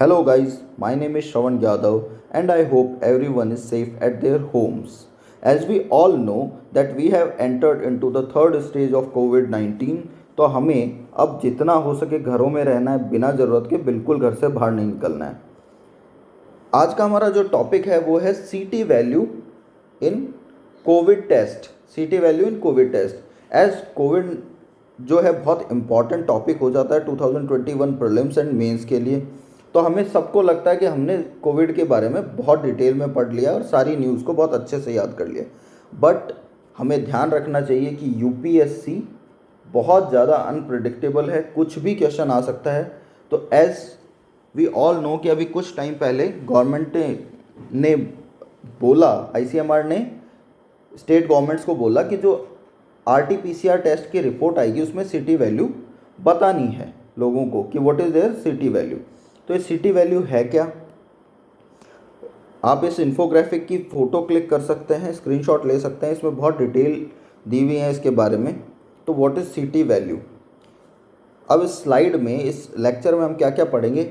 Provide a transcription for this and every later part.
Hello guys, my name is Shravan Yadav and I hope everyone is safe at their homes. As we all know that we have entered into the third stage of COVID-19, तो हमें अब जितना हो सके घरों में रहना है, बिना ज़रूरत के बिल्कुल घर से बाहर नहीं निकलना है। आज का हमारा जो टॉपिक है वो है CT value in COVID test. CT value in COVID test as COVID जो है बहुत इंपॉर्टेंट टॉपिक हो जाता है 2021 प्रीलिम्स एंड मेंस के लिए। तो हमें सबको लगता है कि हमने कोविड के बारे में बहुत डिटेल में पढ़ लिया और सारी न्यूज़ को बहुत अच्छे से याद कर लिया, बट हमें ध्यान रखना चाहिए कि यूपीएससी बहुत ज़्यादा अनप्रिडिक्टेबल है, कुछ भी क्वेश्चन आ सकता है। तो एज वी ऑल नो कि अभी कुछ टाइम पहले गवर्नमेंट ने बोला, आईसीएमआर ने स्टेट गवर्नमेंट्स को बोला कि जो आरटीपीसीआर टेस्ट की रिपोर्ट आएगी उसमें सिटी वैल्यू बतानी है लोगों को कि what is there CT value. तो ये सिटी वैल्यू है क्या? आप इस इन्फोग्राफिक की फ़ोटो क्लिक कर सकते हैं, स्क्रीनशॉट ले सकते हैं, इसमें बहुत डिटेल दी हुई है इसके बारे में। तो व्हाट इज़ सिटी वैल्यू? अब इस स्लाइड में, इस लेक्चर में हम क्या क्या पढ़ेंगे?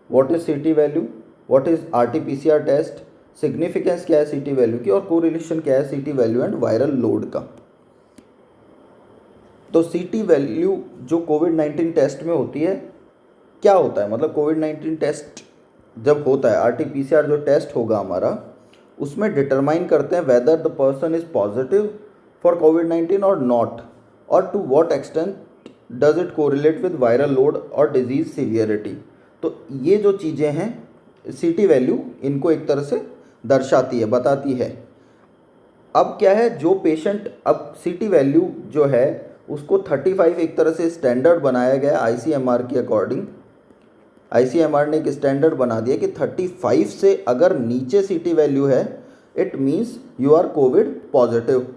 What is CT value, what is RTPCR test, significance क्या है सिटी वैल्यू की, और कोरिलेशन क्या है CT value and viral load का। तो सीटी वैल्यू जो कोविड-19 टेस्ट में होती है, क्या होता है? मतलब कोविड-19 टेस्ट जब होता है, आरटीपीसीआर जो टेस्ट होगा हमारा, उसमें डिटरमाइन करते हैं whether the person is positive for कोविड-19 और नॉट, और to what extent does it correlate with viral load और डिजीज़ सीवियरिटी। तो ये जो चीज़ें हैं सीटी वैल्यू इनको एक तरह से दर्शाती है, बताती है। अब क्या है, जो पेशेंट, अब सीटी वैल्यू जो है उसको 35 एक तरह से स्टैंडर्ड बनाया गया आईसीएमआर के अकॉर्डिंग। आईसीएमआर ने एक स्टैंडर्ड बना दिया कि 35 से अगर नीचे सीटी वैल्यू है it means you are COVID positive,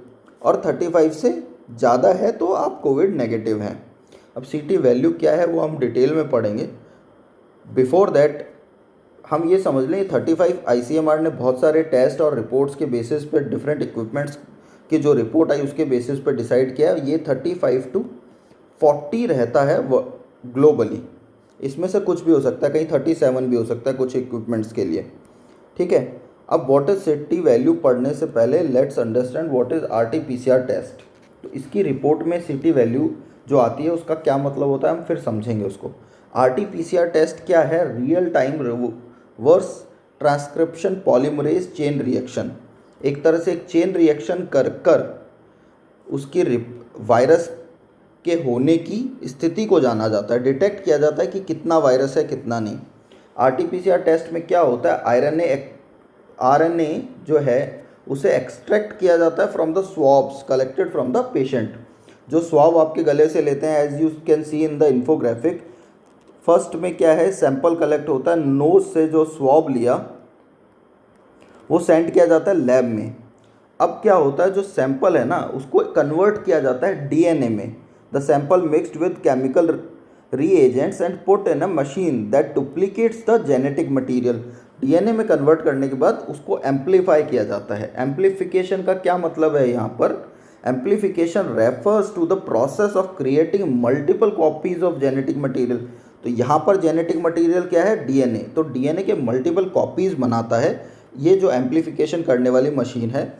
और 35 से ज़्यादा है तो आप कोविड नेगेटिव हैं। अब सीटी वैल्यू क्या है वो हम डिटेल में पढ़ेंगे। बिफोर दैट हम ये समझ लें 35 आईसीएमआर ने बहुत सारे टेस्ट और रिपोर्ट्स के बेसिस पे, डिफरेंट इक्विपमेंट्स की जो रिपोर्ट आई उसके बेसिस पे डिसाइड किया। ये 35 to 40 रहता है ग्लोबली। इसमें से कुछ भी हो सकता है, कहीं 37 भी हो सकता है कुछ इक्विपमेंट्स के लिए, ठीक है। अब व्हाट इज सिटी वैल्यू पढ़ने से पहले let's understand what is RTPCR test. तो इसकी रिपोर्ट में सिटी वैल्यू जो आती है उसका क्या मतलब होता है हम फिर समझेंगे उसको। आरटीपीसीआर टेस्ट क्या है? Real time reverse transcription polymerase chain reaction. एक तरह से एक चेन रिएक्शन कर कर उसकी वायरस के होने की स्थिति को जाना जाता है, डिटेक्ट किया जाता है कि कितना वायरस है कितना नहीं। आरटीपीसीआर टेस्ट में क्या होता है, आरएनए जो है उसे एक्सट्रैक्ट किया जाता है from the swabs collected from the patient. जो स्वॉब आपके गले से लेते हैं, as you can see in the infographic, first में क्या है, सैंपल कलेक्ट होता है, नोज से जो स्वॉब लिया वो सेंड किया जाता है लैब में। अब क्या होता है, जो सैंपल है ना उसको कन्वर्ट किया जाता है डीएनए में। The sample mixed with chemical reagents and put in a machine that duplicates the genetic material. DNA में कन्वर्ट करने के बाद उसको एम्पलीफाई किया जाता है। एम्पलीफिकेशन का क्या मतलब है यहाँ पर? Amplification refers to the process of creating multiple copies of genetic material. तो यहाँ पर जेनेटिक मटेरियल क्या है? डीएनए। तो डीएनए के मल्टीपल कॉपीज़ बनाता है ये जो एम्पलीफिकेशन करने वाली मशीन है,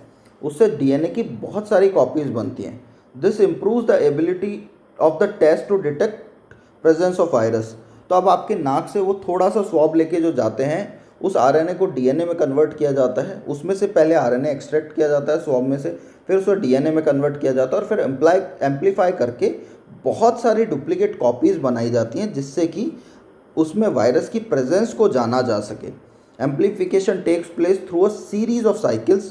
उससे डीएनए की बहुत सारी कॉपीज़ बनती हैं। This improves the ability of the test to detect presence of virus. तो अब आपके नाक से वो थोड़ा सा स्वॉब लेके जो जाते हैं, उस आरएनए को डीएनए में कन्वर्ट किया जाता है। उसमें से पहले आरएनए एक्सट्रैक्ट किया जाता है स्वॉब में से, फिर उसे डीएनए में कन्वर्ट किया जाता है और फिर एम्पलीफाई करके बहुत सारी डुप्लीकेट कॉपीज़ बनाई जाती हैं जिससे कि उसमें वायरस की प्रेजेंस को जाना जा सके। Amplification takes place through a series of cycles.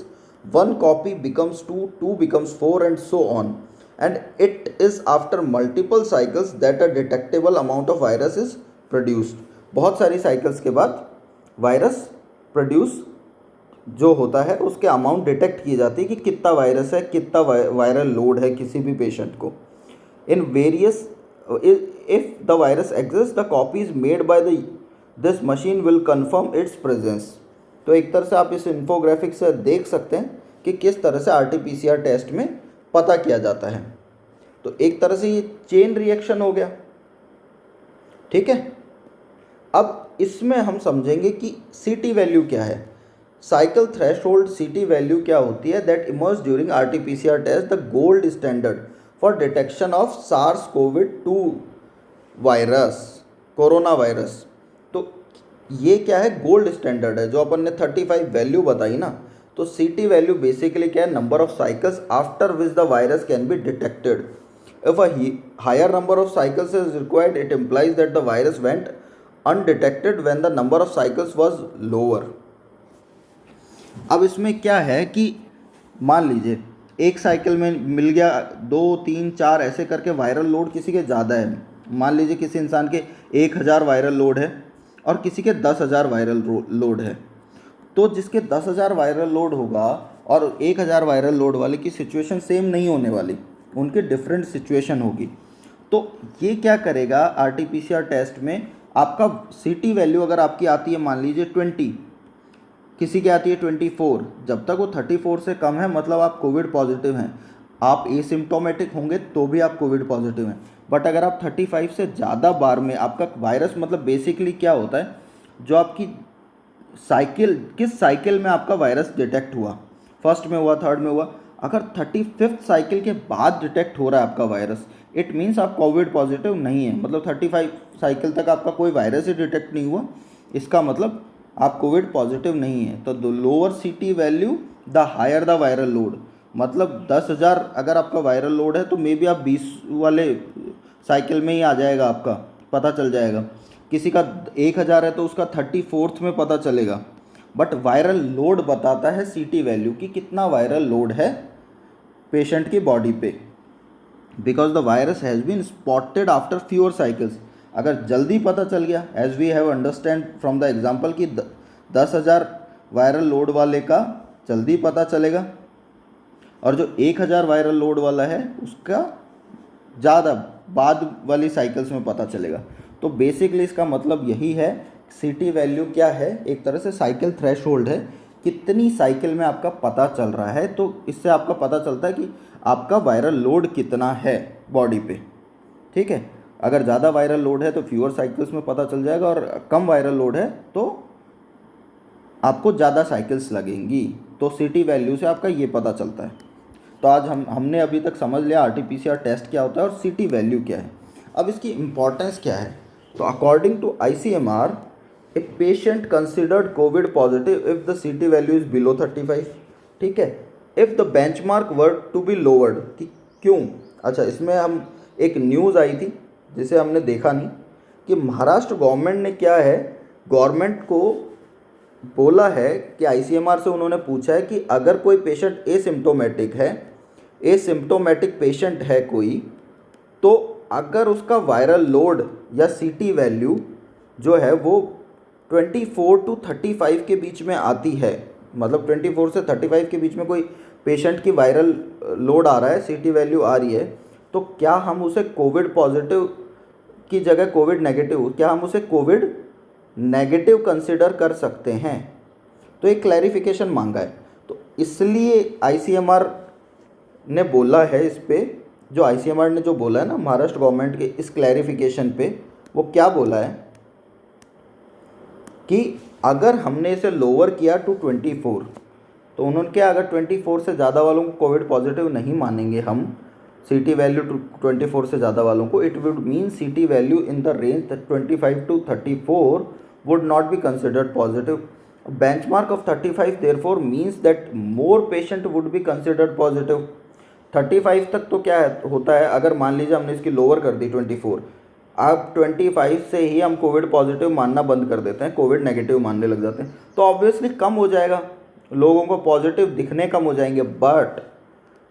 One copy becomes 2, 2 becomes 4 and so on. And it is after multiple cycles that a detectable amount of virus is produced. बहुत सारी cycles के बाद virus produce जो होता है उसके amount detect की जाती है कि कितना वायरस है, कितना वायरल लोड है किसी भी पेशेंट को। In various, if the virus exist the copies made by the this machine will confirm it's presence. तो एक तरह से आप इस इन्फोग्राफिक से देख सकते हैं कि किस तरह से आरटीपीसीआर टेस्ट में पता किया जाता है। तो एक तरह से ये चेन रिएक्शन हो गया, ठीक है। अब इसमें हम समझेंगे कि सीटी वैल्यू क्या है। साइकिल थ्रेशोल्ड सीटी वैल्यू क्या होती है? That emerge during RTPCR test the gold standard for detection of SARS COVID 2 virus, corona virus. तो ये क्या है? गोल्ड स्टैंडर्ड है। जो अपन ने 35 वैल्यू बताई ना, तो सीटी वैल्यू बेसिकली क्या है? Number of cycles after which the virus can be detected. If a higher number of cycles is required, it implies that the virus went undetected when the number of cycles was lower. अब इसमें क्या है कि मान लीजिए एक cycle में मिल गया 2, 3, 4 ऐसे करके वायरल लोड किसी के ज़्यादा है। मान लीजिए किसी इंसान के 1000 वायरल लोड है और किसी के 10,000 वायरल लोड है। तो जिसके 10,000 वायरल लोड होगा और 1000 वायरल लोड वाले की सिचुएशन सेम नहीं होने वाली, उनकी डिफरेंट सिचुएशन होगी। तो ये क्या करेगा? आरटीपीसीआर टेस्ट में आपका सीटी वैल्यू अगर आपकी आती है मान लीजिए 20, किसी की आती है 24, जब तक वो 34 से कम है मतलब आप कोविड पॉजिटिव हैं। आप एसिम्प्टोमेटिक होंगे तो भी आप कोविड पॉजिटिव हैं। बट अगर आप 35 से ज़्यादा बार में आपका वायरस, मतलब बेसिकली क्या होता है, जो आपकी साइकिल, किस साइकिल में आपका वायरस डिटेक्ट हुआ, फर्स्ट में हुआ, थर्ड में हुआ, अगर 35th साइकिल के बाद डिटेक्ट हो रहा है आपका वायरस, इट मीन्स आप कोविड पॉजिटिव नहीं है। मतलब 35 साइकिल तक आपका कोई वायरस ही डिटेक्ट नहीं हुआ, इसका मतलब आप कोविड पॉजिटिव नहीं है। तो the lower CT value the higher the viral load. मतलब 10,000 अगर आपका वायरल लोड है तो मे बी आप 20 वाले साइकिल में ही आ जाएगा, आपका पता चल जाएगा। किसी का 1000 है तो उसका 34th में पता चलेगा। बट वायरल लोड बताता है सीटी वैल्यू कि कितना वायरल लोड है पेशेंट की बॉडी पे, because the virus has been spotted after fewer cycles. अगर जल्दी पता चल गया, as we have understand from the example कि 10,000 वायरल लोड वाले का जल्दी पता चलेगा और जो 1000 वायरल लोड वाला है उसका ज़्यादा बाद वाली साइकिल्स में पता चलेगा। तो बेसिकली इसका मतलब यही है, सीटी वैल्यू क्या है? एक तरह से साइकिल थ्रेशोल्ड है, कितनी साइकिल में आपका पता चल रहा है। तो इससे आपका पता चलता है कि आपका वायरल लोड कितना है बॉडी पे। ठीक है, अगर ज़्यादा वायरल लोड है तो फ्यूअर साइकिल्स में पता चल जाएगा, और कम वायरल लोड है तो आपको ज़्यादा साइकिल्स लगेंगी। तो सीटी वैल्यू से आपका ये पता चलता है। तो आज हमने अभी तक समझ लिया आरटीपीसीआर टेस्ट क्या होता है और सीटी वैल्यू क्या है। अब इसकी इम्पॉर्टेंस क्या है? तो according to ICMR, a patient considered COVID positive if the CT value is below 35। ठीक है, if the benchmark were to be lowered. कि क्यों? अच्छा, इसमें हम एक न्यूज़ आई थी जिसे हमने देखा नहीं, कि महाराष्ट्र गवर्नमेंट ने क्या है, गवर्नमेंट को बोला है कि ICMR से उन्होंने पूछा है कि अगर कोई पेशेंट एसिम्प्टोमेटिक है, एसिम्प्टोमेटिक पेशेंट है कोई, तो अगर उसका वायरल लोड या सीटी वैल्यू जो है वो 24 to 35 के बीच में आती है, मतलब 24 से 35 के बीच में कोई पेशेंट की वायरल लोड आ रहा है, सीटी वैल्यू आ रही है, तो क्या हम उसे कोविड पॉजिटिव की जगह कोविड नेगेटिव, क्या हम उसे कोविड नेगेटिव कंसिडर कर सकते हैं? तो एक क्लैरिफिकेशन मांगा है। तो इसलिए ICMR ने बोला है इस पे, जो ICMR ने जो बोला है ना महाराष्ट्र गवर्नमेंट के इस क्लैरिफिकेशन पे, वो क्या बोला है कि अगर हमने इसे लोअर किया टू 24, तो उन्होंने क्या, अगर 24 से ज़्यादा वालों को कोविड पॉजिटिव नहीं मानेंगे हम, सीटी वैल्यू 24 से ज़्यादा वालों को, इट वुड मीन सीटी value in the range 25 to 34 would not be considered positive. Benchmark of 35 therefore means that more patient would be considered positive. 35 तक तो क्या होता है, अगर मान लीजिए हमने इसकी लोअर कर दी 24, अब 25 से ही हम कोविड पॉजिटिव मानना बंद कर देते हैं, कोविड नेगेटिव मानने लग जाते हैं, तो ऑब्वियसली कम हो जाएगा, लोगों को पॉजिटिव दिखने कम हो जाएंगे। बट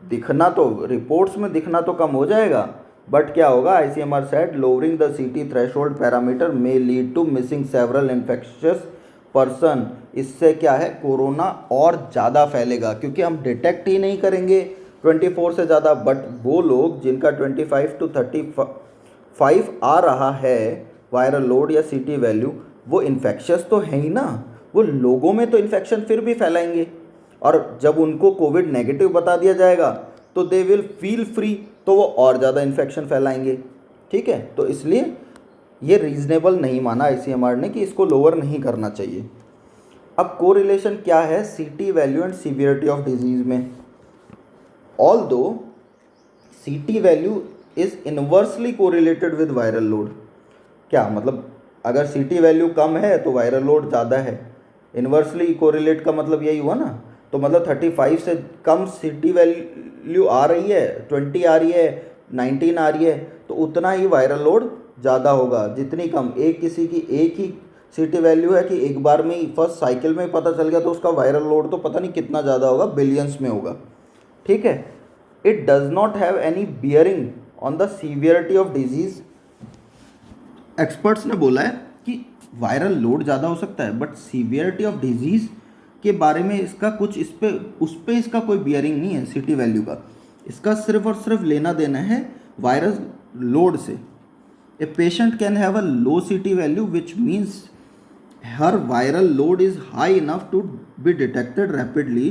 दिखना तो, रिपोर्ट्स में दिखना तो कम हो जाएगा, बट क्या होगा, ICMR said lowering the CT threshold parameter may lead to missing several infectious person. इससे क्या है, कोरोना और ज़्यादा फैलेगा, क्योंकि हम डिटेक्ट ही नहीं करेंगे 24 से ज़्यादा। बट वो लोग जिनका 25 to 35 आ रहा है वायरल लोड या सीटी वैल्यू, वो इन्फेक्शियस तो है ही ना, वो लोगों में तो इन्फेक्शन फिर भी फैलाएंगे, और जब उनको कोविड नेगेटिव बता दिया जाएगा तो दे विल फील फ्री, तो वो और ज़्यादा इन्फेक्शन फैलाएंगे। ठीक है, तो इसलिए ये रीज़नेबल नहीं माना ICMR ने कि इसको लोअर नहीं करना चाहिए। अब कोरिलेशन क्या है CT value and severity of disease में? Although CT value is inversely correlated with viral load. क्या मतलब, अगर CT वैल्यू कम है तो वायरल लोड ज़्यादा है। इन्वर्सली कोरिलेट का मतलब यही हुआ ना। तो मतलब 35 से कम CT वैल्यू आ रही है, 20 आ रही है, 19 आ रही है, तो उतना ही वायरल लोड ज़्यादा होगा। जितनी कम, किसी की एक ही CT वैल्यू है कि एक बार में ही फर्स्ट साइकिल में पता चल गया, तो उसका वायरल लोड तो पता नहीं कितना ज़्यादा होगा, बिलियंस में होगा। ठीक है। It does not have any bearing on the severity of disease. Experts ने बोला है कि वायरल लोड ज़्यादा हो सकता है, बट सीवियरिटी ऑफ डिजीज़ के बारे में इसका कुछ उस पर इसका कोई बियरिंग नहीं है CT वैल्यू का। इसका सिर्फ और सिर्फ लेना देना है वायरल लोड से। A patient can have a low CT value which means her viral load is high enough to be detected rapidly,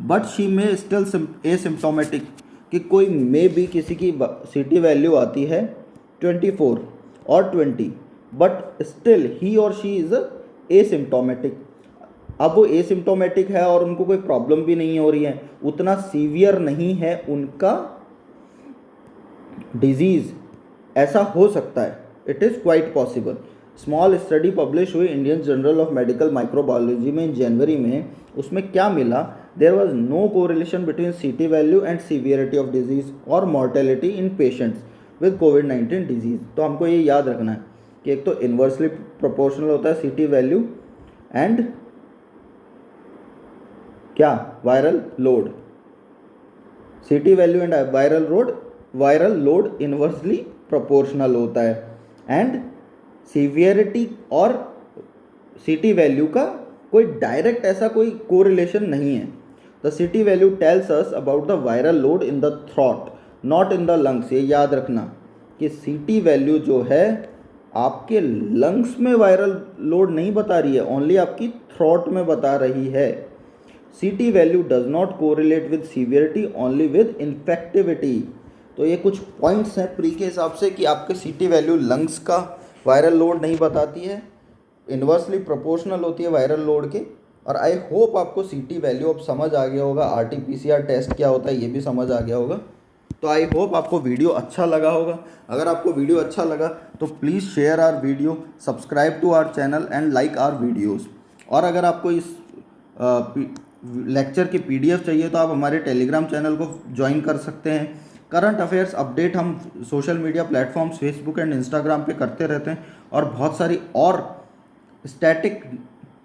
but she may still asymptomatic. कि कोई मे भी किसी की CT वैल्यू आती है 24 और 20, बट स्टिल ही और शी इज़ एसिम्प्टोमेटिक। अब वो एसिम्प्टोमेटिक है और उनको कोई प्रॉब्लम भी नहीं हो रही है, उतना सीवियर नहीं है उनका डिजीज़, ऐसा हो सकता है। It is quite possible. Small study publish हुई Indian journal of medical microbiology में जनवरी में। उसमें क्या मिला? There was no correlation between CT value and severity of disease और मॉर्टेलिटी इन पेशेंट्स विद कोविड-19 डिजीज़। तो हमको ये याद रखना है कि एक तो इन्वर्सली प्रोपोर्शनल होता है CT वैल्यू एंड क्या, viral load. CT value and viral load inversely proportional होता है, एंड सीवियरिटी और CT वैल्यू का कोई डायरेक्ट ऐसा कोई कोरिलेशन नहीं है। The CT value tells us about the viral load in the throat, not in the lungs. ये याद रखना कि CT वैल्यू जो है आपके लंग्स में वायरल लोड नहीं बता रही है, ओनली आपकी थ्रॉट में बता रही है। CT value does not correlate with severity, only with infectivity. तो ये कुछ पॉइंट्स हैं प्री के हिसाब से कि आपके CT वैल्यू लंग्स का वायरल लोड नहीं बताती है, इन्वर्सली प्रोपोर्शनल होती है वायरल लोड के। और आई होप आपको CT वैल्यू अब समझ आ गया होगा, RT-PCR टेस्ट क्या होता है ये भी समझ आ गया होगा। तो आई होप आपको वीडियो अच्छा लगा होगा। अगर आपको वीडियो अच्छा लगा तो please share our video, subscribe to our channel and like our videos. और अगर आपको इस लेक्चर की PDF चाहिए तो आप हमारे टेलीग्राम चैनल को ज्वाइन कर सकते हैं। करंट अफेयर्स अपडेट हम social media platforms Facebook and Instagram पे करते रहते हैं, और बहुत सारी और स्टैटिक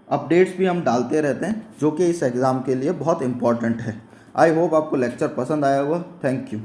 अपडेट्स भी हम डालते रहते हैं जो कि इस एग्ज़ाम के लिए बहुत इंपॉर्टेंट है। आई होप आपको लेक्चर पसंद आया होगा। Thank you.